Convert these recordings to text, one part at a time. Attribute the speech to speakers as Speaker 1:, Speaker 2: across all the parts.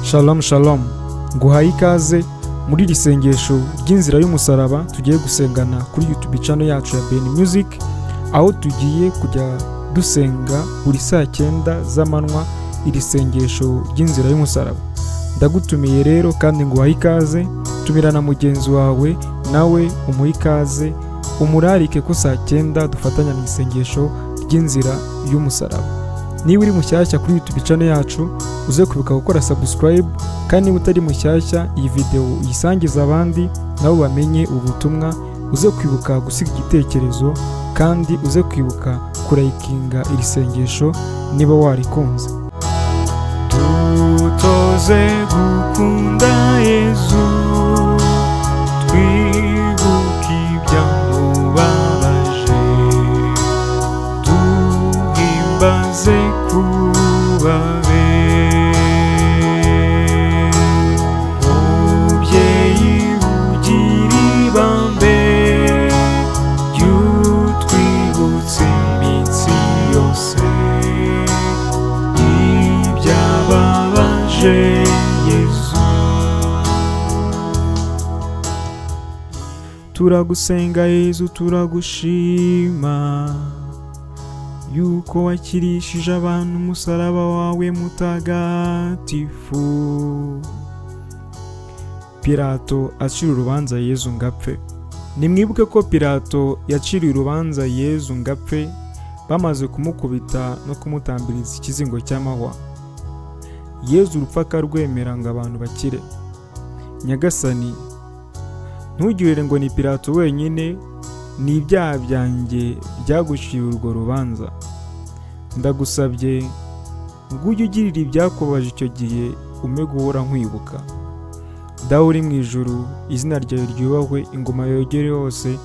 Speaker 1: Shalom shalom, nguhaye ikaze muri iri sengesho ry'inzira y'umusaraba tugiye gusengana kuri YouTube channel yacu ya Ben Music, aho tugiye kujya dusenga buri saa 9 z'amanywa iri sengesho ry'inzira y'umusaraba. Ndagutumiye rero kandi nguhaye ikaze, tumira na mugenzi wawe nawe umuha ikaze, umurarike ko saa 9 dufatanya mu isengesho ry'inzira y'umusaraba. Niba uri mushyashya kuri YouTube channel yacu, uze kwibuka gukora subscribe, kandi niba utari mushyashya iyi video uyisangiza abandi nabo bamenye ubutumwa. Uze kwibuka gusiga igitekerezo, kandi uze kwibuka kurayikinga iri sengesho niba warikunze. Dutoze gukunda Yezu, twibuka ibyamubabaje, duhimbaze kubabe. Mubyeyi ugira ibambe, ritwibutsa iminsi yose ibyababaje Yezu. Turagusenga Yezu, turagushima yuko wakirishije abantu umusaraba wawe mutagatifu. Pilato acira urubanza Yezu ngapfe. Nimwibuke ko Pilato yaciriye urubanza Yezu ngapfe bamaze kumukubita no kumutambiriza ikizingo cy'amahwa. Yezu urupfa akarwemera ngo abantu bakire. Nyagasani, ntugirire ngo ni Pilato wenyine, ni ibyaha byanjye byaguciye urwo rubanza. Ndagusabye ngo ujye ugirira ibyakubabaje icyo gihe ume guhora nkwibuka. Dawe uri mu ijuru, izina ryawe ryubahwe, ingoma yogere hose,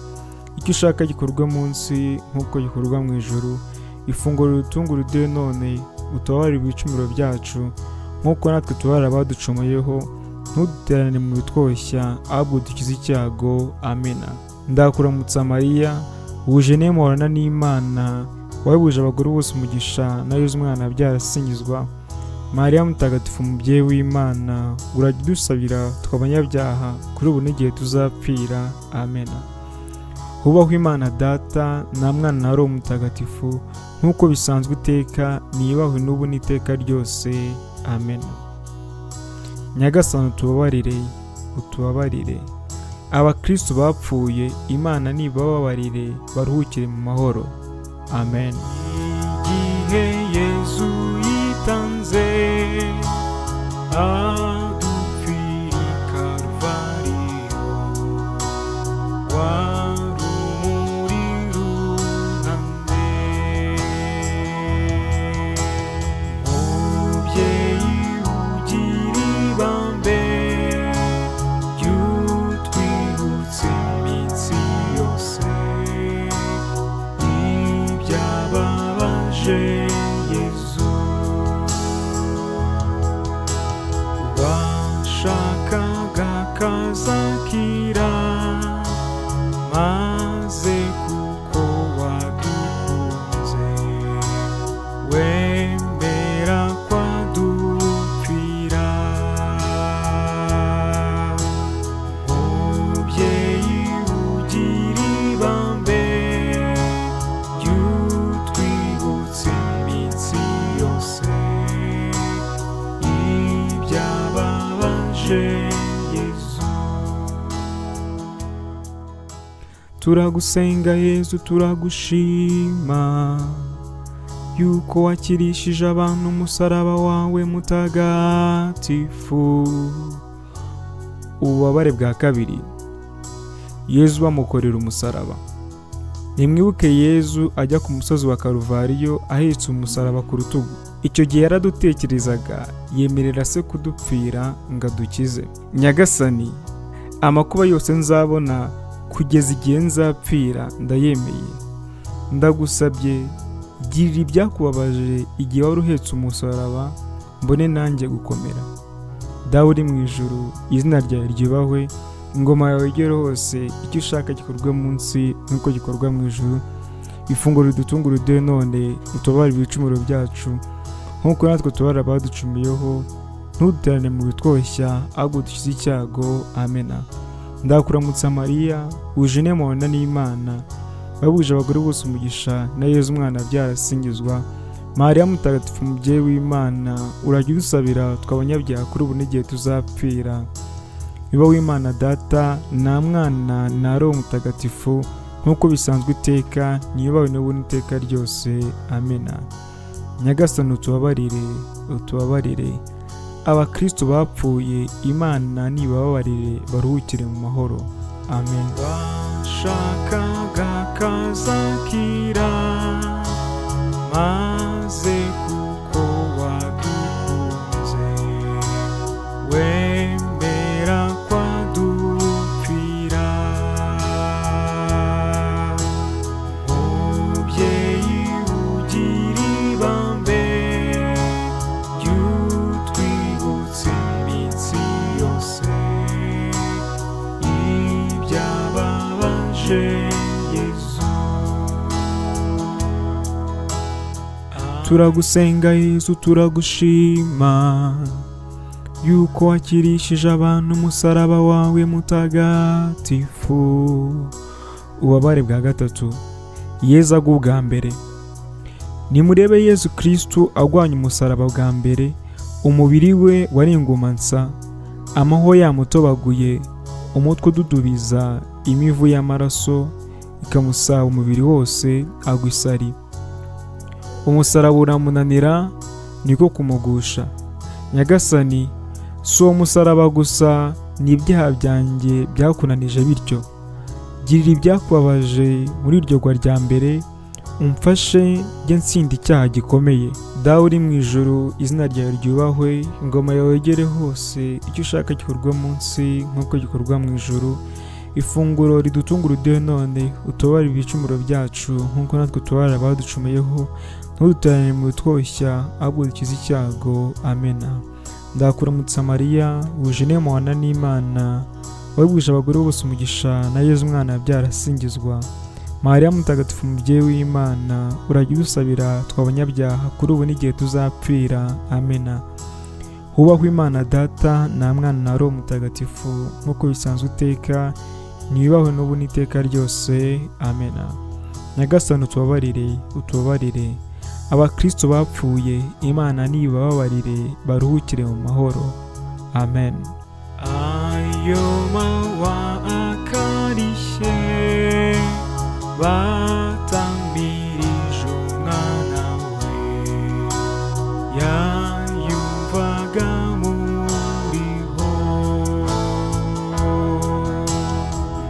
Speaker 1: icyo ushaka gikorwa munsi nk'uko gikorwa mu ijuru. Ifunguro ritungura uduhe none, utubabarire ibicumuro byacu nk'uko natwe tubabarira abaducumuyeho, ntuduterane mu bitwoshya ahubwo dukize icyago. Amena. Ndakuramutsa Mariya, wuje n'imporana n'Imana, wahebuje abagore bose umugisha, na Yezu umwana wabyara asingizwa. Mariya mutagatifu, mubyeyi w'Imana, urajya udusabira tw'abanyabyaha kuri ubu n'igihe tuzapfira. Amena. Hubahwe Imana Data na Mwana na Roho Mutagatifu, nk'uko bisanzwe iteka, niyubahwe n'ubu n'iteka ryose. Amena. Nyagasani utubabarire, utubabarire. Abakristo bapfuye, Imana nibababarire baruhukire mu mahoro. Amen. Igihe Yezu yitanze adupfira i Karuvariyo, wari urumuri runamye. Mubyeyi ugira ibambe, ritwibutsa iminsi yose ibyababaje Yezu. Washakaga kazakira, maze kuko wadukunze wemera kwadupfira. Mubyeyi ugira ibambe, ritwibutsa iminsi yose ibyababaje Yezu. Turagusenga Yezu, turagushima yuko wakirishije abantu umusaraba wawe mutagatifu. Ububabare bwa kabiri, Yezu bamukorera umusaraba. Nimwibuke Yezu ajya ku musozi wa Karuvariyo ahetse umusaraba ku rutugu. Icyo gihe yaradutekerezaga, yemerera se kudupfira ngo adukize. Nyagasani, amakuba yose nzabona kugeza igihe nzapfira ndayemeye. Ndagusabye, girira ibyakubabaje igihe wari uhetse umusaraba, mbone nanjye gukomera. Dawe uri mu ijuru, izina ryawe ryubahwe, ingoma yawe igere hose, icyo ushaka gikorwa munsi nk'uko gikorwa mu ijuru. Ifunguro ridutungura uduhe none, utubabarire ibicumuro byacu nk'uko natwe tubabarira abaducumuyeho, ntuduterane mu bitwoshya ahubwo dukize icyago. amena. Ndakuramutsa Mariya, wuje inema n'Imana, wahebuje abagore bose umugisha, na Yezu umwana wabyara asingizwa. Mariya mutagatifu, mubyeyi w'Imana, urajya udusabira tw'abanyabyaha kuri ubu n'igihe tuzapfira. Biba w'Imana Data, na Mwana, na Roho Mutagatifu, nk'uko bisanzwe iteka, niyubawe n'ubu n'iteka ryose. amena. Nyagasani utubabarire, utubabarire. Abakristo bapfuye, Imana nibababarire baruhukire mu mahoro. amen. Washakaga kazakira, maze kuko wadukunze wemera kwadupfira. Mubyeyi ugira ibambe, ritwibutsa iminsi yose ibyababaje Yezu. Turagusenga Yezu, turagushima yuko wakirishije abantu umusaraba wawe mutagatifu. Ububabare bwa gatatu. Yezu agwa ubwa mbere. Nimurebe Yezu Kristo agwanya umusaraba bwa mbere, umubiri we wari ingumansa, amaho yamutobaguye, umutwe ududubiza, imivu y'amaraso ikamusaba umubiri wose, agwa isari. Umusaraba uramunanira, niko kumugusha. Nyagasani, si uwo musaraba gusa, n'ibyaha byanjye byakunanije bityo. Girira ibyakubabaje muri iryo gwa rya mbere, umfashe njye ntsinda icyaha gikomeye. Dawe uri mu ijuru, izina ryawe ryubahwe, ingoma yawe yegere hose, icyo ushaka gikorwa munsi nk'uko gikorwa mu ijuru. Ifunguro ridutungura uduhe none, utubabarire ibicumuro byacu nk'uko natwe tubabarira abaducumuyeho, ntuduterane mu bitwoshya ahubwo dukize icyago. amena. Ndakuramutsa Mariya, wuje inema n'Imana, wahebuje abagore bose umugisha, na Yezu umwana wabyara asingizwa. Mariya mutagatifu, mubyeyi w'Imana, urajya udusabira tw'abanyabyaha kuri ubu n'igihe tuzapfira. amena. Hubahwe Imana Data, na Mwana, na Roho Mutagatifu, nk'uko bisanzwe iteka, niyubahwe n'ubu n'iteka ryose. amena. Nyagasani utubabarire, utubabarire. Abakristo bapfuye, Imana nibababarire baruhukire mu mahoro. amen. Ayo mawa akarishye, batamirije umwana we, yayumvaga muriho.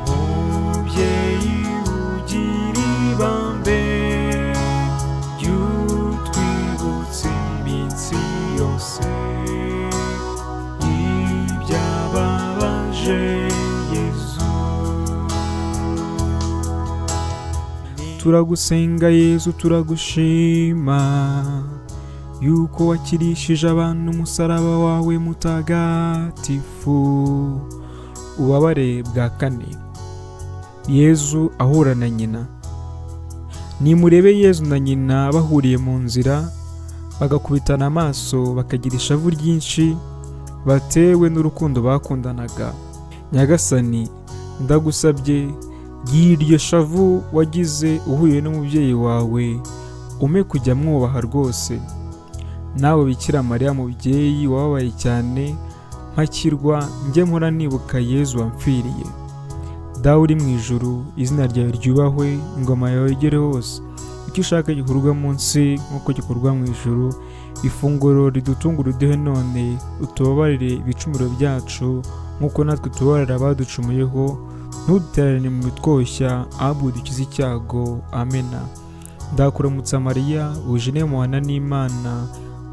Speaker 1: Mubyeyi ugira ibambe, ritwibutsa iminsi yose ibyababaje Yezu. Turagusenga Yezu, turagushima yuko wakirishije abantu umusaraba wawe mutagatifu. Ububabare bwa kane. Yezu ahura na nyina. Nimurebe Yezu na nyina bahuriye mu nzira, bagakubitana amaso, bakagira ishavu ryinshi, batewe n'urukundo bakundanaga. Nyagasani, ndagusabye, gira iryo shavu wagize uhuye n'umubyeyi wawe, ume kujya mwubaha rwose. Nawe Bikira Mariya, mubyeyi wababaye cyane, mpakirwa njye mpora nibuka Yezu wamfiriye. Dawe uri mu ijuru, izina ryawe ryubahwe, ingoma yawe yegere hose, icyo ushaka gikorwa munsi nk'uko gikorwa mu ijuru. Ifunguro ridutungura uduhe none, utubabarire ibicumuro byacu nk'uko natwe tubabarira abaducumuyeho, ntuduterane mu bitwoshya ahubwo dukize icyago. amena. Ndakuramutsa Mariya, wuje inema n'Imana,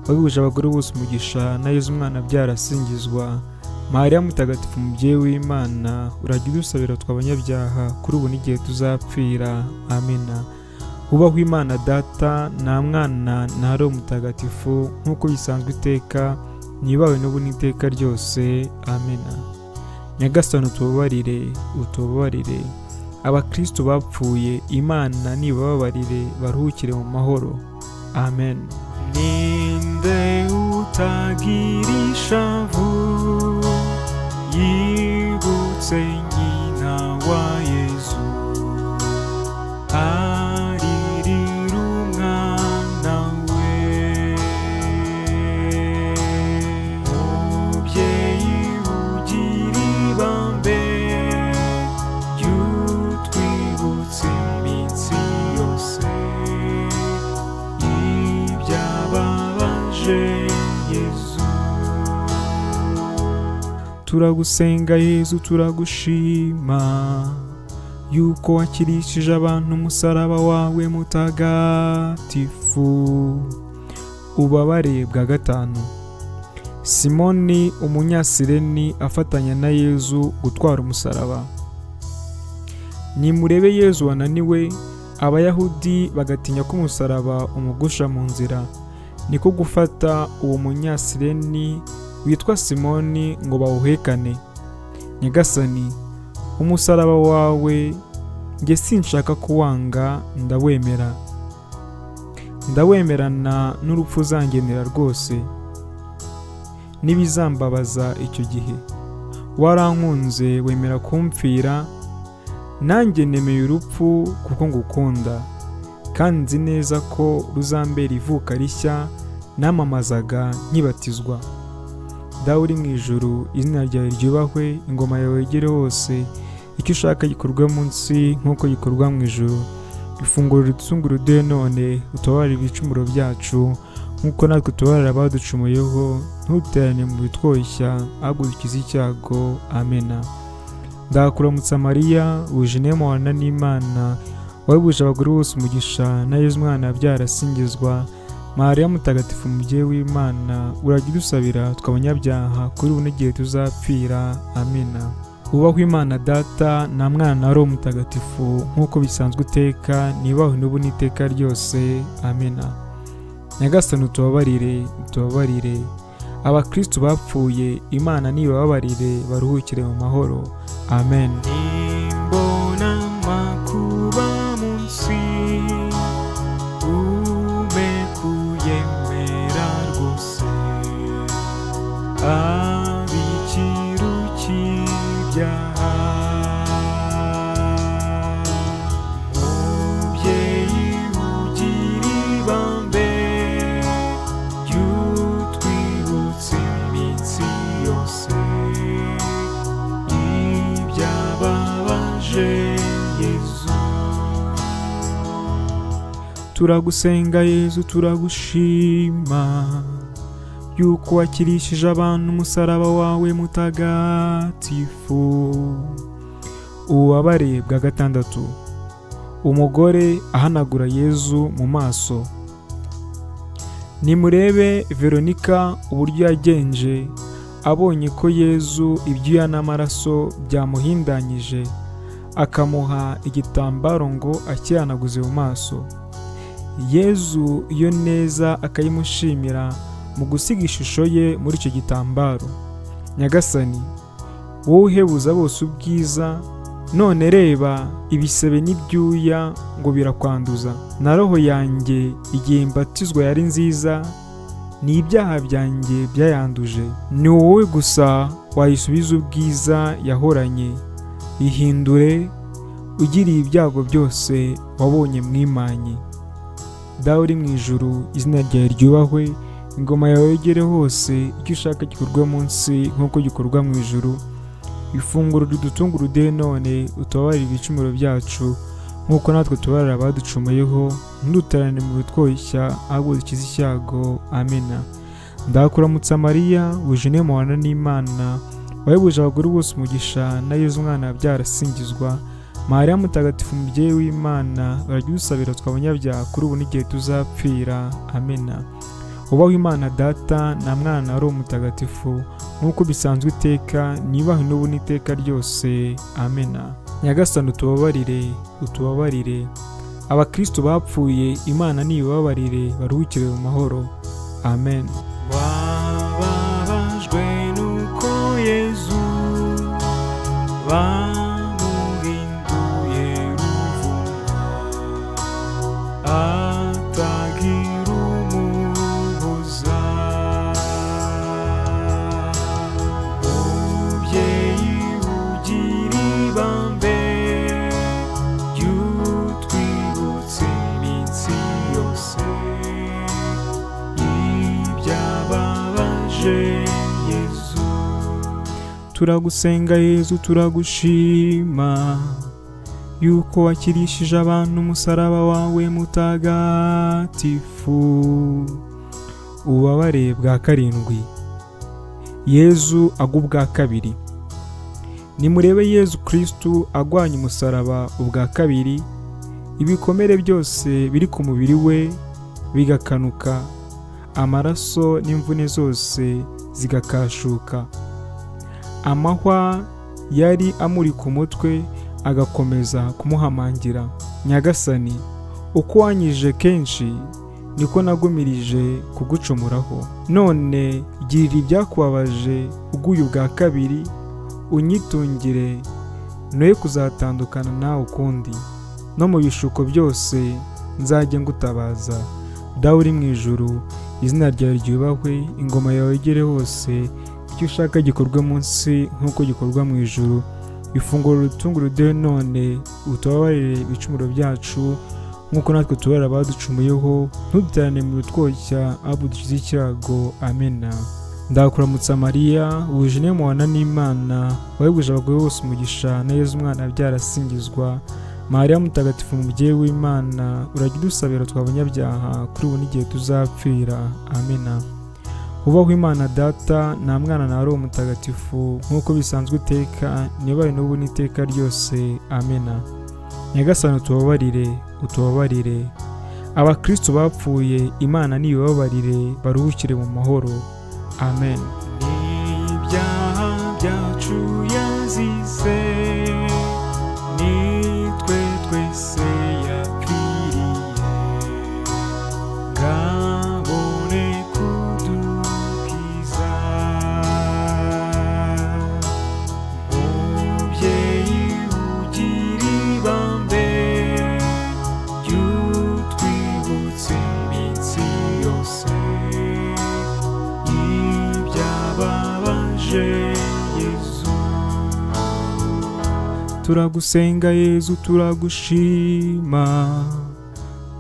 Speaker 1: wahebuje abagore bose umugisha, na Yezu umwana wabyara asingizwa. Mariya mutagatifu, mubyeyi w'Imana, urajya udusabira tw'abanyabyaha kuri ubu n'igihe tuzapfira. amena. Hubahwe Imana Data, na Mwana, na Roho Mutagatifu, nk'uko bisanzwe iteka, niyubahwe n'ubu n'iteka ryose. amena. Nyagasani utubabarire, utubabarire. Abakristo bapfuye, Imana nibababarire baruhukire mu mahoro. amen. Ninde utagira ishavu yibutse nyina wa Yezu aririra umwana we. Mubyeyi ugira ibambe ry'utwibutsa iminsi yose ibyababaje Yezu. Turagusenga Yezu, turagushima yuko wakirishije abantu umusaraba wawe mutagatifu. Ububabare bwa gatanu. Simoni umunyasireni afatanya na Yezu gutwara umusaraba. Nimurebe Yezu wananiwe, Abayahudi bagatinya ko umusaraba umugusha mu nzira, niko gufata uwo munyasireni witwa Simoni ngo bawuhekane. Nyagasani, umusaraba wawe njye sinshaka kuwanga, ndawemerana n'urupfu uzangenera rwose n'ibizambabaza icyo gihe. Warankunze wemera kumpfira, nanjye nemeye urupfu kuko ngukunda, kandi nzi neza ko ruzambera ivuka rishya namamazaga nkibatizwa. Dawe uri mu ijuru, izina ryawe ryubahwe, ingoma yawe igere hose, icyo ushaka gikorwa munsi nk'uko gikorwa mu ijuru. Ifunguro ridutungura uduhe none, utubabarire ibicumuro byacu nk'uko natwe tubabarira abaducumuyeho, ntuterane mu bitwoshya ahubwo dukize icyago. Amena. Ndakuramutsa Mariya, wuje inema n'Imana, wahebuje abagore bose umugisha, na Yezu umwana yabyara asingizwa. Mariya mutagatifu, umubyeyi w'Imana, urajya udusabira tw'abanyabyaha kuri ubu n'igihe tuzapfira. Amena. Wubahwe Imana Data na Mwana na Roho Mutagatifu, nk'uko bisanzwe iteka, nibahwe n'ubu n'iteka ryose. Amena. Nyagasani utubabarire. Abakristu bapfuye, Imana nibababarire baruhukire mu mahoro. Amen. Nimbona makuba munsi, umekuyemera rwose, abikiru cy'ibyaha. Mubyeyi ugira ibambe ry'utwibutsa iminsi yose ibyababaje Yezu. Turagusenga Yezu, turagushima yuko wakirishije abantu umusaraba wawe mutagatifu. Ububabare bwa gatandatu. Umugore ahanagura Yezu mu maso. Nimurebe Veronica uburyo yagenje abonye ko Yezu ibyuya n'amaraso byamuhindanyije, akamuha igitambaro ngo akihanaguze mu maso. Yezu iyo neza akayimushimira mu gusiga ishusho ye muri icyo gitambaro. Nyagasani, wowe uhebuza bose ubwiza, none reba ibisebe n'ibyuya ngo birakwanduza. Na roho yanjye igihe mbatizwa yari nziza, ni ibyaha byanjye byayanduje. Ni wowe gusa wayisubiza ubwiza yahoranye. Ihindure ugiriye ibyago byose wabonye mwimanye. Dawe uri mu ijuru, izina ryawe ryubahwe, ingoma yawe igere hose, icyo ushaka gikorwa munsi nk'uko gikorwa mu ijuru. Ifunguro ridutungura uduhe none, utubabarire ibicumuro byacu nk'uko natwe tubabarira abaducumuyeho, ntuduterane mu bitwoshya ahubwo dukize icyago. Amena. Ndakuramutsa Mariya, wuje inema n'Imana, wahebuje abagore bose umugisha, na Yezu umwana yabyara asingizwa. Mariya mutagatifu, umubyeyi w'Imana, urajya udusabira tw'abanyabyaha kuri ubu n'igihe tuzapfira. Amena. Wubahwe Imana Data na Mwana na Roho Mutagatifu, nk'uko bisanzwe iteka, nibahwe n'ubu n'iteka ryose. Amena. Nyagasani utubabarire. Abakristu bapfuye, Imana nibababarire baruhukire mu mahoro. Amen. Wababajwe nuko Yezu bamuhinduye ruvumwa, atagira umuhoza. turagusenga Yezu, turagushima yuko wakirishije abantu umusaraba wawe mutagatifu. Ububabare bwa karindwi. Yezu agwa ubwa kabiri. Nimurebe Yezu Kristu agwanya umusaraba ubwa kabiri, ibikomere byose biri ku mubiri we bigakanuka, amaraso n'imvune zose zigakashuka. Amahwa yari amuri ku mutwe agakomeza kumuhamangira. Nyagasani, uko wanyije kenshi niko nagumirije kugucumuraho. None girira ibyakubabaje uguye ubwa kabiri, unyitungire noye kuzatandukana nawe ukundi. No mu bishuko byose nzajye ngutabaza. Dawe uri mu ijuru, izina ryawe ryubahwe, ingoma yawe igere hose, icyo ushaka gikorwe munsi nk'uko gikorwa mu ijuru. Ifunguro ritungura uduhe none, utubabarire ibicumuro byacu nk'uko natwe tubarira abaducumuyeho, ntuduterane mu bitwoshya ahubwo dukize icyago. Amena. Ndakuramutsa Mariya, wuje inema n'Imana, wahebuje abagore bose umugisha, na Yezu umwana wabyara asingizwa. Mariya mutagatifu, mubyeyi w'Imana, urajya udusabira tw'abanyabyaha kuri ubu n'igihe tuzapfira. Amena. Hubahwe Imana Data, nta Mwana na Roho Mutagatifu, nk'uko bisanzwe iteka, nibaye n'ubu n'iteka ryose. Amena. Nyagasani, utubabarire, utubabarire. Abakristo bapfuye, Imana nibabarire, baruhukire mu mahoro. Amen. N'ibyaha byacu yazize, nitwe twese yapfiriye, ngabone kudukiza. Mubyeyi ugira ibambe, ry'utwibutsa iminsi yose ibyababaje Yezu. Turagusenga Yezu, turagushima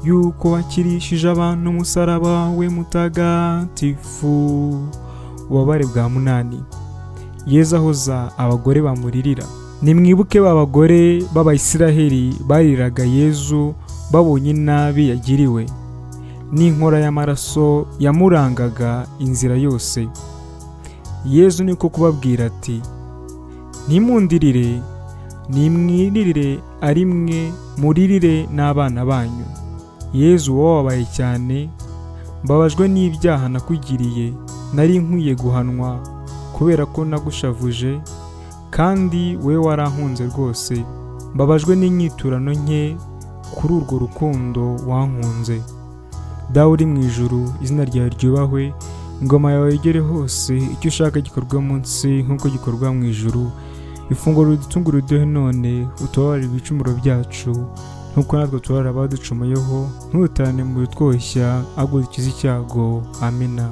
Speaker 1: yuko wakirishije abantu umusaraba wawe mutagatifu. Ububabare bwa munani. Yezu ahoza abagore bamuririra. Nimwibuke ba bagore b'Abayisiraheli bariraga Yezu babonye inabi yagiriwe, n'inkora y'amaraso yamurangaga inzira yose. Yezu niko kubabwira ati, ntimundirire, nimwiririre ari mwe, muririre n'abana banyu. Yezu wababaye cyane, mbabajwe n'ibyaha nakugiriye, nari nkwiye guhanwa kubera ko nagushavuje, kandi we warankunze rwose. Mbabajwe n'inyiturano nke kuri urwo rukundo wankunze. Dawe uri mu ijuru, izina ryawe ryubahwe, ingoma yawe igere hose, icyo ushaka gikorwa munsi nk'uko gikorwa mu ijuru. Ifunguro ridutungura uduhe none, utubabarire ibicumuro byacu nk'uko natwe tubarira abaducumuyeho, ntuduterane mu bitwoshya ahubwo dukize icyago. Amena.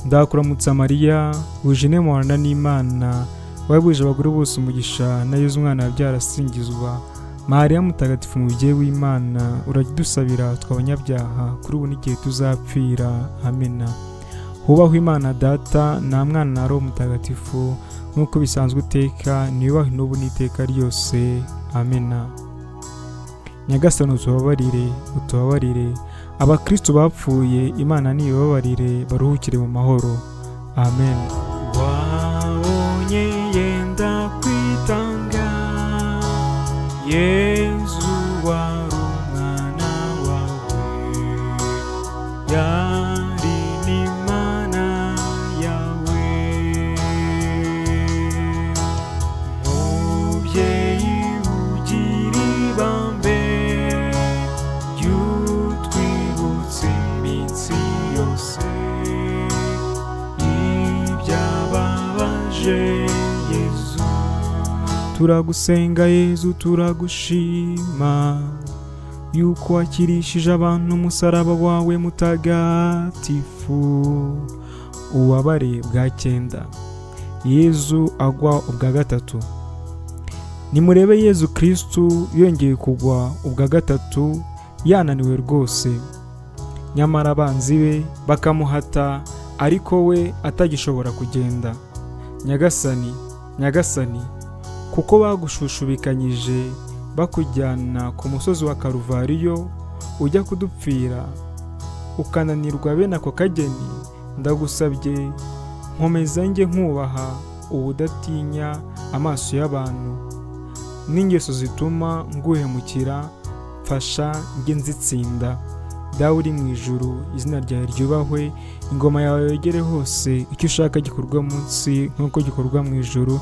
Speaker 1: Ndakuramutsa Mariya, wuje inema n'Imana, wahebuje abagore bose umugisha, na Yezu umwana wabyara asingizwa. Mariya mutagatifu, mubyeyi w'Imana, urajya udusabira tw'abanyabyaha kuri ubu n'igihe tuzapfira. Amena. Hubahwe Imana Data, nta Mwana na Roho Mutagatifu, nk'uko bisanzwe iteka, niyubahwe n'ubu n'iteka ryose. Amena. Nyagasani, utubabarire, utubabarire. Abakristo bapfuye, Imana nibabarire, baruhukire mu mahoro. Amen. Wabonye yenda kwitanga, Yezu wari umwana wawe, yari n'Imana yawe. Mubyeyi ugira ibambe, ry'utwibutsa iminsi yose ibyababaje Yezu. Turagusenga Yezu, turagushima yuko wakirishije abantu umusaraba wawe mutagatifu. Ububabare bwa 9. Yezu agwa ubwa gatatu. Nimurebe Yezu Kristu yongeye kugwa ubwa gatatu, yananiwe rwose. Nyamara abanzi be bakamuhata, ariko we atagishobora kugenda. Nyagasani, Nyagasani, kuko bagushushubikanyije bakujyana ku musozi wa Karuvariyo ujya kudupfira, ukananirwa bene ako kageni, ndagusabye nkomeza njye nkubaha ubudatinya amaso y'abantu n'ingeso zituma nguhemukira, mfasha njye nzitsinda. Dawe uri mu ijuru, izina ryawe ryubahwe, ingoma yawe yogere hose, icyo ushaka gikorwa munsi nk'uko gikorwa mu ijuru.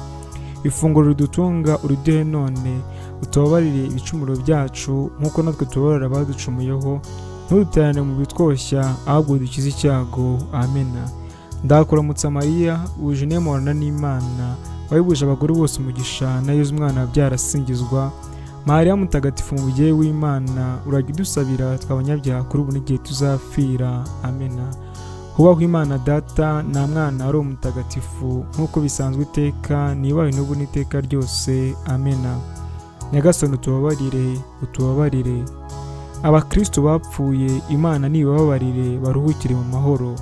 Speaker 1: Ifunguro ridutunga uriduhe none, utubabarire ibicumuro byacu nk'uko natwe tubabarira abaducumuyeho, ntuduterane mu bitwoshya ahubwo dukize icyago. Amena. Ndakuramutsa Mariya, wuje inema n'Imana, wahebuje abagore bose umugisha, na Yezu umwana wabyara asingizwa. Mariya mutagatifu, mubyeyi w'Imana, urajya udusabira tw'abanyabyaha kuri ubu n'igihe tuzapfira. Amena. Hubahwe Imana Data na Mwana ari umutagatifu, nk'uko bisanzwe iteka, nibawe n'ubu n'iteka ryose. Amena. Nyagasani utubabarire, utubabarire. Abakristo bapfuye, Imana nibababarire baruhukire mu mahoro.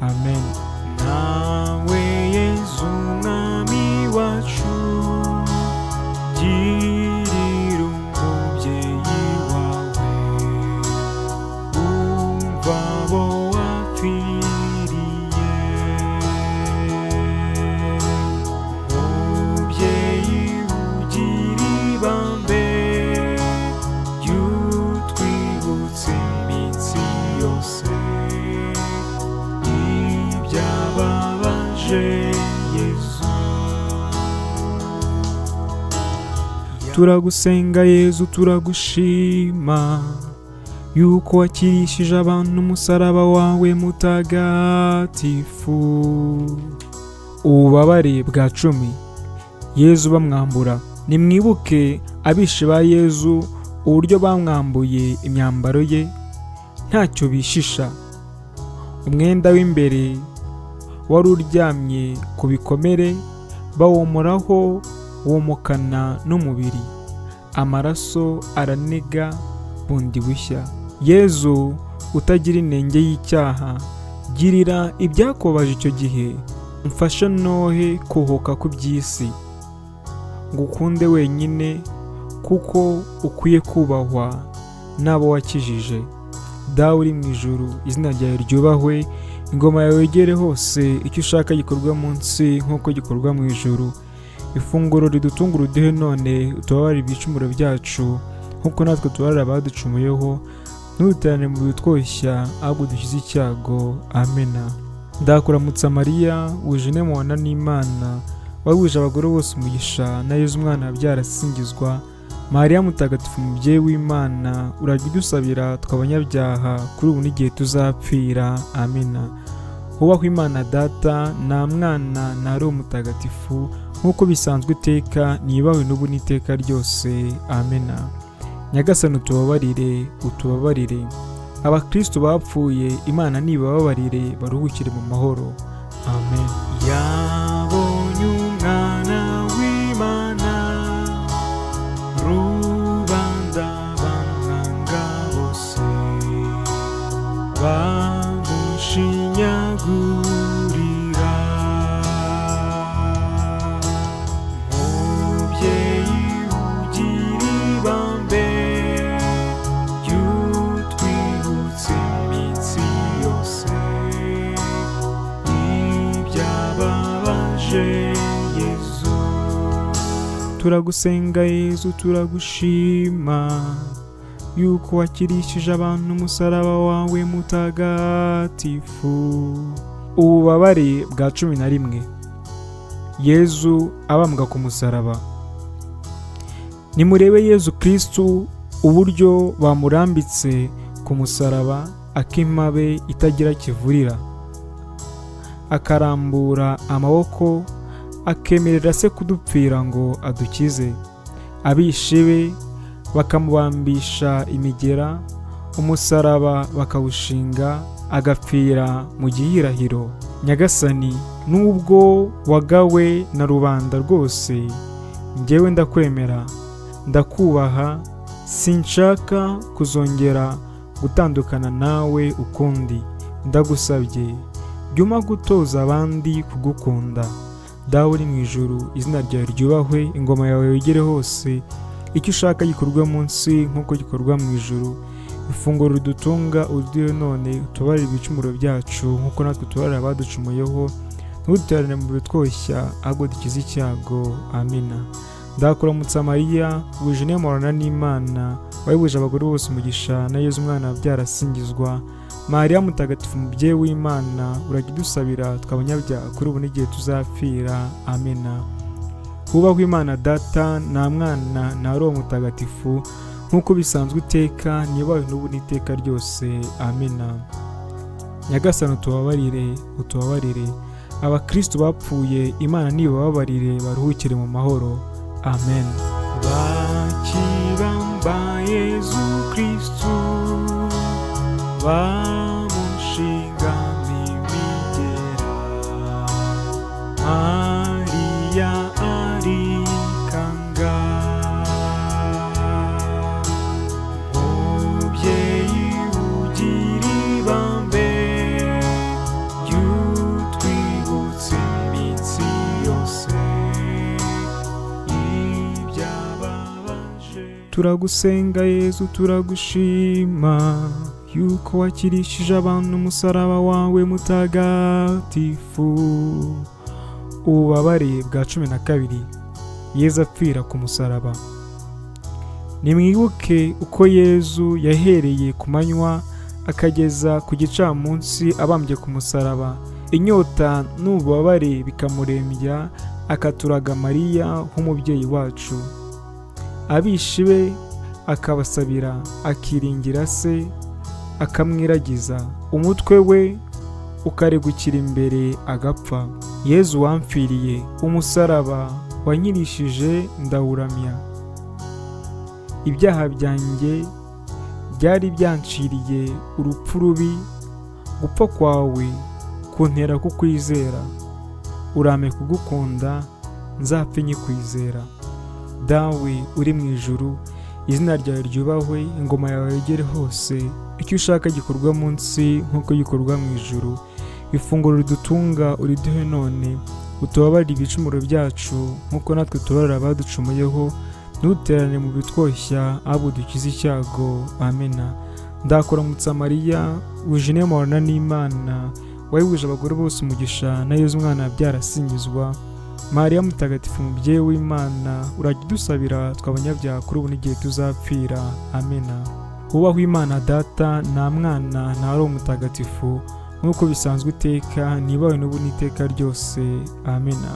Speaker 1: Amen. Nawe Yezu mwami wacu, girira umubyeyi wawe, umva abo wapfiriye. Mubyeyi ugira ibambe, ritwibutsa iminsi yose ibyababaje Yezu. Turagusenga Yezu, turagushima yuko wakirishije abantu umusaraba wawe mutagatifu. Ububabare bwa 10. Yezu bamwambura. Nimwibuke abishe ba Yezu uburyo bamwambuye imyambaro ye ntacyo bishisha. Umwenda w'imbere wari uryamye ku bikomere, bawomoraho womokana n'umubiri, amaraso aranega bundi bushya. Yezu utagira inenge y'icyaha, girira ibyakubabaje icyo gihe, mfasha nohe kuhoka ku by'isi, ngukunde wenyine kuko ukwiye kubahwa n'abo wakijije. Dawe uri mu ijuru, izina ryawe ryubahwe, ingoma yawe yegere hose, icyo ushaka gikorwa munsi nk'uko gikorwa mu ijuru. Ifunguro ridutunga uriduhe none, utubabarire ibicumuro byacu nk'uko natwe tubabarira abaducumuyeho, ntuduterane mu bitwoshya ahubwo dukize icyago. Amena. Ndakuramutsa Mariya, wuje inema n'Imana, wahebuje abagore bose umugisha, na Yezu umwana wabyara asingizwa. Mariya mutagatifu, mubyeyi w'Imana, urajya udusabira tw'abanyabyaha kuri ubu n'igihe tuzapfira. Amena. Hubahwe Imana Data na Mwana na ari umutagatifu, nk'uko bisanzwe iteka, nibawe n'ubu n'iteka ryose. Amena. Nyagasani utubabarire, utubabarire. Abakristo bapfuye, Imana nibababarire baruhukire mu mahoro. Amen. Yabonye umwana w'Imana, rubanda bamwanga bose, bamushinyagurira. Mubyeyi ugira ibambe, ritwibutsa iminsi yose ibyababaje Yezu. Turagusenga Yezu, turagushima yuko wakirishije abantu umusaraba wawe mutagatifu. Ububabare bwa 11. Yezu abambwa ku musaraba. Nimurebe Yezu Kristu uburyo bamurambitse ku musaraba, akimpabe itagira kivurira, akarambura amaboko, akemerera se kudupfira ngo adukize. Abishe be bakamubambisha imigera, umusaraba bakawushinga, agapfira mu gihirahiro. Nyagasani, nubwo wagawe na rubanda rwose, njyewe ndakwemera, ndakubaha, sinshaka kuzongera gutandukana nawe ukundi. Ndagusabye, jya gutoza abandi kugukunda, dawe uri mu ijuru, izina ryawe ryubahwe, ingoma yawe yegere hose, icyo ushaka gikorwa munsi nk'uko gikorwa mu ijuru. Ifunguro ridutunga uduhe none, utubabarire ibicumuro byacu nk'uko natwe tubabarira abaducumuyeho, ntuduterane mu bitwoshya ahubwo dukize icyago. Amina. Ndakuramutsa Mariya, wuje inema n'Imana, wahebuje abagore bose umugisha, na Yezu umwana wabyara asingizwa. Mariya mutagatifu, mubyeyi w'Imana, urajya udusabira tw'abanyabyaha kuri ubu n'igihe tuzapfira. Amina. Hubahwe Imana Data na Mwana na Roho Mutagatifu, nk'uko bisanzwe iteka, nibahwe n'ubu n'iteka ryose. Amina. Nyagasani utubabarire, utubabarire. Abakristo bapfuye, Imana nibababarire baruhukire mu mahoro. Amen. Bakibamba Yezu Kristu, bamushinga n'imigera, Mariya arikanga, Mubyeyi ugira ibambe, ritwibutsa iminsi yose ibyababaje. Turagusenga Yezu, turagushima yuko wakirishije abantu umusaraba wawe mutagatifu. Ububabare bwa 12. Yezu apfira ku musaraba. Nimwibuke uko Yezu yahereye ku manywa akageza ku gicamunsi abambye ku musaraba, inyota n'ububabare bikamurembya, akaturaga Mariya nk'umubyeyi wacu. Abishi be akabasabira, akiringira se, akamwiragiza, umutwe we ukaregukira imbere agapfa. Yezu wamfiriye, umusaraba wanyirishije ndawuramya. Ibyaha byanjye byari byanciriye urupfu rubi, gupfa kwawe kuntera kukwizera. Urame kugukunda, nzapfe nyikwizera. Dawe uri mu ijuru, izina ryawe ryubahwe, ingoma yawe yegere hose, icyo ushaka gikorwa munsi nk'uko gikorwa mu ijuru. Ifunguro ridutunga uriduhe none, utubabarire ibicumuro byacu nk'uko natwe tubabarira abaducumuyeho, ntuduterane mu bitwoshya ahubwo dukize icyago. Amina. Ndakuramutsa Mariya, wuje inema n'Imana, wahebuje abagore bose umugisha, na Yezu umwana wabyara asingizwa. Mariya mutagatifu, mubyeyi w'Imana, urajya udusabira tw'abanyabyaha kuri ubu n'igihe tuzapfira. Amina. Hubahwe Imana Data na Mwana na Roho Mutagatifu, nk'uko bisanzwe iteka, nibahwe n'ubu n'iteka ryose. Amina.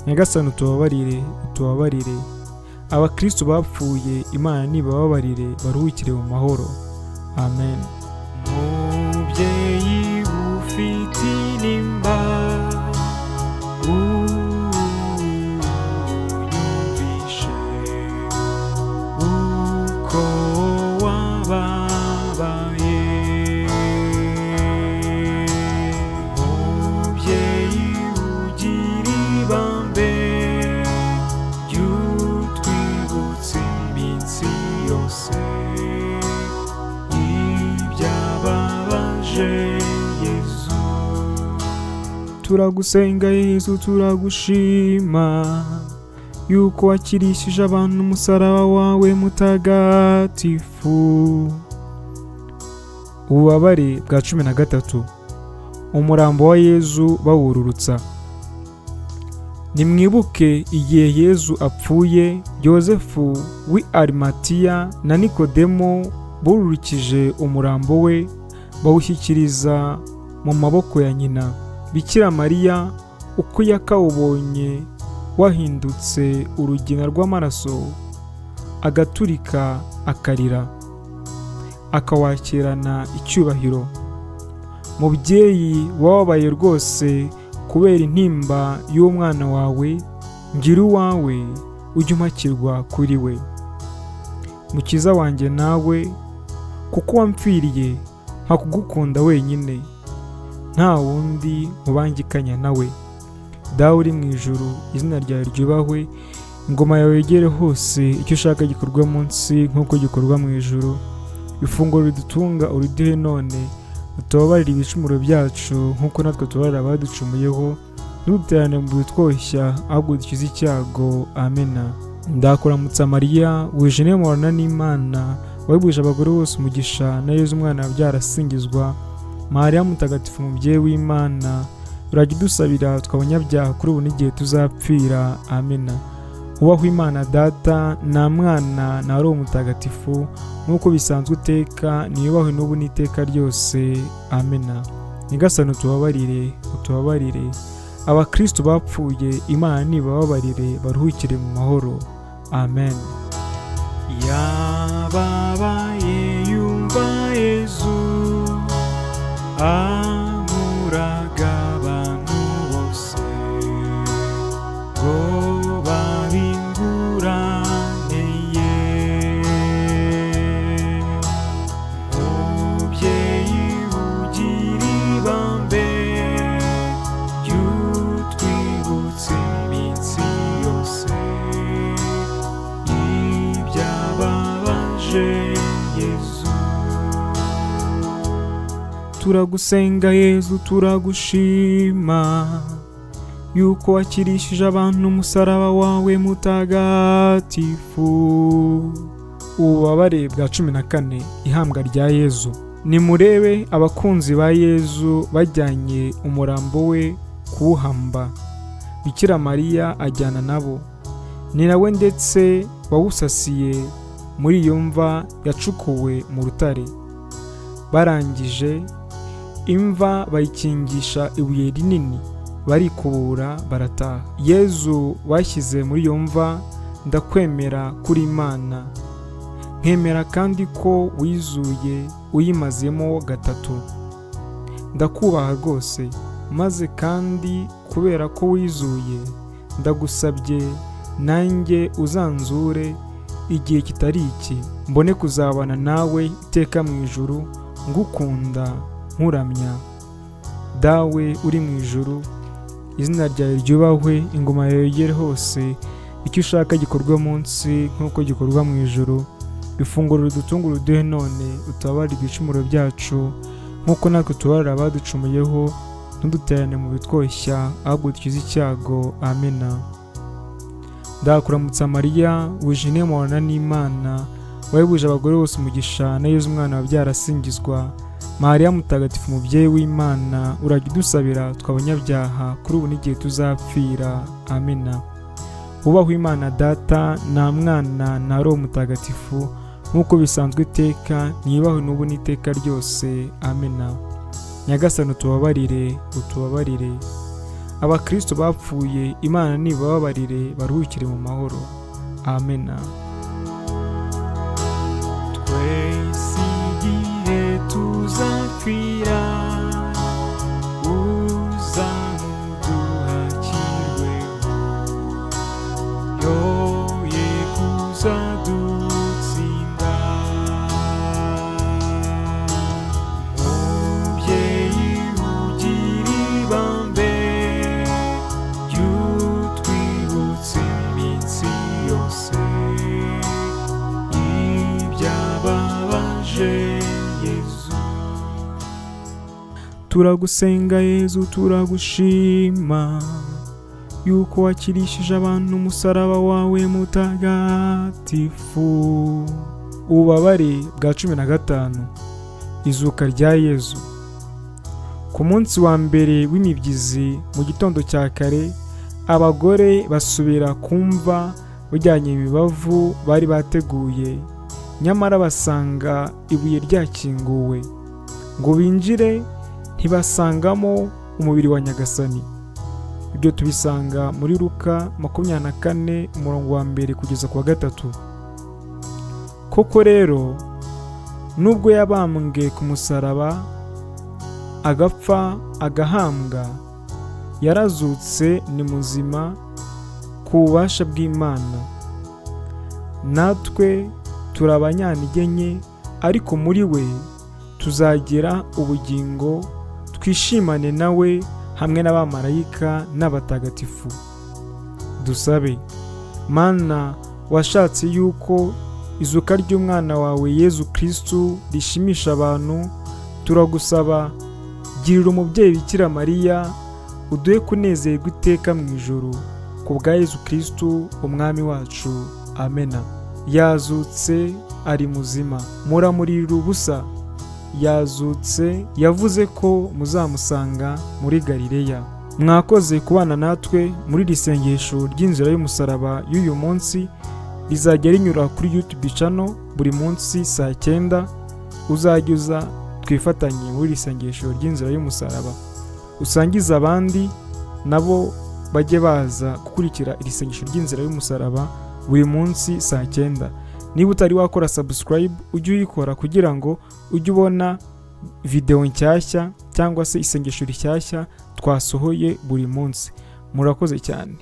Speaker 1: Nyagasani utubabarire, utubabarire. Abakristo bapfuye, Imana nibababarire baruhukire mu mahoro. Amen. Mubyeyi ufite inimba, unyumvishe uko wababaye. Mubyeyi ugira ibambe, ritwibutsa iminsi yose ibyababaje. Yezu turagusenga, Yezu turagushima yuko wakirishije abantu umusaraba wawe mutagatifu. Ububabare bwa 13. Umurambo wa Yezu bawururutsa. Nimwibuke igihe Yezu apfuye, Yozefu w'i Arimatiya na Nikodemo bururukije umurambo we, bawushyikiriza mu maboko ya nyina. Bikira Mariya uko yakawubonye wahindutse urugina rw'amaraso, agaturika akarira, akawakirana icyubahiro. Mubyeyi wababaye rwose kubera intimba y'umwana wawe, ngira uwawe ujye umpakirwa kuri we. Mukiza wanjye nawe, kuko wampfiriye nkakugukunda wenyine, nta wundi mubangikanya nawe. Dawe uri mu ijuru, izina ryawe ryubahwe, ingoma yawe yegere hose, icyo ushaka gikorwa munsi nk'uko gikorwa mu ijuru. Ifunguro ridutunga uriduhe none, utubabarire ibicumuro byacu nk'uko natwe tubabarira abaducumuyeho, ntuduterane mu bitwoshya ahubwo dukize icyago. amena. Ndakuramutsa Mariya, wuje muhorana n'Imana, wahebuje abagore bose umugisha, na Yezu umwana wabyara asingizwa. Mariya mutagatifu, mubyeyi w'Imana, urajya udusabira tw'abanyabyaha kuri ubu n'igihe tuzapfira. amena. Ubahwe Imana Data, na Mwana, na Roho Mutagatifu, nk'uko bisanzwe iteka, niyubahwe n'ubu n'iteka ryose. amena. Nyagasani utubabarire, utubabarire. Abakristo bapfuye, Imana nibababarire, baruhukire mu mahoro. amen. Yababaye yumva Yezu, amuraga abantu bose, ngo babinguraneye. Mubyeyi ugira ibambe, ritwibutsa iminsi yose ibyababaje Yezu. Turagusenga Yezu, turagushima yuko wakirishije abantu umusaraba wawe mutagatifu. Ububabare bwa 14, ihambwa rya Yezu. Nimurebe abakunzi ba Yezu bajyanye umurambo we kuwuhamba. Bikira Mariya ajyana nabo, ni nawe ndetse wawusasiye muri iyo mva yacukuwe mu rutare. Barangije imva bayikingisha ibuye rinini, barikubura barataha. Yezu bashyize muri iyo mva, ndakwemera kuri Imana, nkemera kandi ko wizuye uyimazemo gatatu. Ndakubaha rwose, maze kandi kubera ko wizuye, ndagusabye nanjye uzanzure igihe kitari iki, mbone kuzabana nawe iteka mu ijuru, ngukunda nkuramya. Dawe uri mu ijuru, izina ryawe ryubahwe, ingoma yawe yegere hose, icyo ushaka gikorwa munsi nk'uko gikorwa mu ijuru. Ifunguro ridutunga uduhe none, utubabarire ibicumuro byacu nk'uko natwe tubabarira abaducumuyeho, ntuduterane mu bitwoshya ahubwo dukize icyago. amena. Ndakuramutsa Mariya, wuje muhorana n'Imana, wahebuje abagore bose umugisha, na Yezu umwana wabyara asingizwa. Mariya mutagatifu, mubyeyi w'Imana, urajya udusabira tw'abanyabyaha kuri ubu n'igihe tuzapfira. amena. Ubahwe Imana Data, na Mwana, na Roho Mutagatifu, nk'uko bisanzwe iteka, niyubahwe n'ubu n'iteka ryose. amena. Nyagasani utubabarire, utubabarire. Abakristo bapfuye, Imana nibababarire, baruhukire mu mahoro. amena. Twese igihe tuzapfira, uzamuduhakirweho, yoye kuzadutsinda. Mubyeyi ugira ibambe, ritwibutsa iminsi yose ibyababaje Yezu. Turagusenga Yezu, turagushima yuko wakirishije abantu umusaraba wawe mutagatifu. Ububabare bwa 15, izuka rya Yezu. Ku munsi wa mbere w'imibyizi, mu gitondo cya kare, abagore basubira kumva bajyanye imibavu bari bateguye, nyamara basanga ibuye ryakinguwe. Ngo binjire, ntibasangamo umubiri wa Nyagasani. Ibyo tubisanga muri Luka 24, umurongo wa 1 kugeza ku wa 3. Koko rero, nubwo yabambwe ku musaraba, agapfa agahambwa, yarazutse, ni muzima ku bubasha bw'Imana. Natwe turi abanyantege nke, ariko muri we tuzagira ubugingo, twishimane nawe hamwe n'abamarayika n'abatagatifu. Dusabe. Mana, washatse yuko izuka ry'umwana wawe Yezu Kristu rishimisha abantu, turagusaba, girira umubyeyi Bikira Mariya uduhe kunezerwa iteka mu ijuru ku bwa Yezu Kristo umwami wacu. Amena. Yazutse ari muzima, muramurira ubusa. Yazutse, yavuze ko muzamusanga muri Galileya. Mwakoze kubana natwe muri iri sengesho ry'inzira y'umusaraba y'uyu munsi. Rizajya rinyura kuri YouTube channel buri munsi saa 9. Uzajya uza twifatanye muri iri sengesho ry'inzira y'umusaraba, usangiza abandi nabo bajye baza gukurikira iri sengesho ry'inzira y'umusaraba buri munsi saa 9. Niba utari wakora subscribe, ujye uyikora kugira ngo ujye ubona video nshyashya cyangwa se isengesho rishyashya twasohoye buri munsi. Murakoze cyane.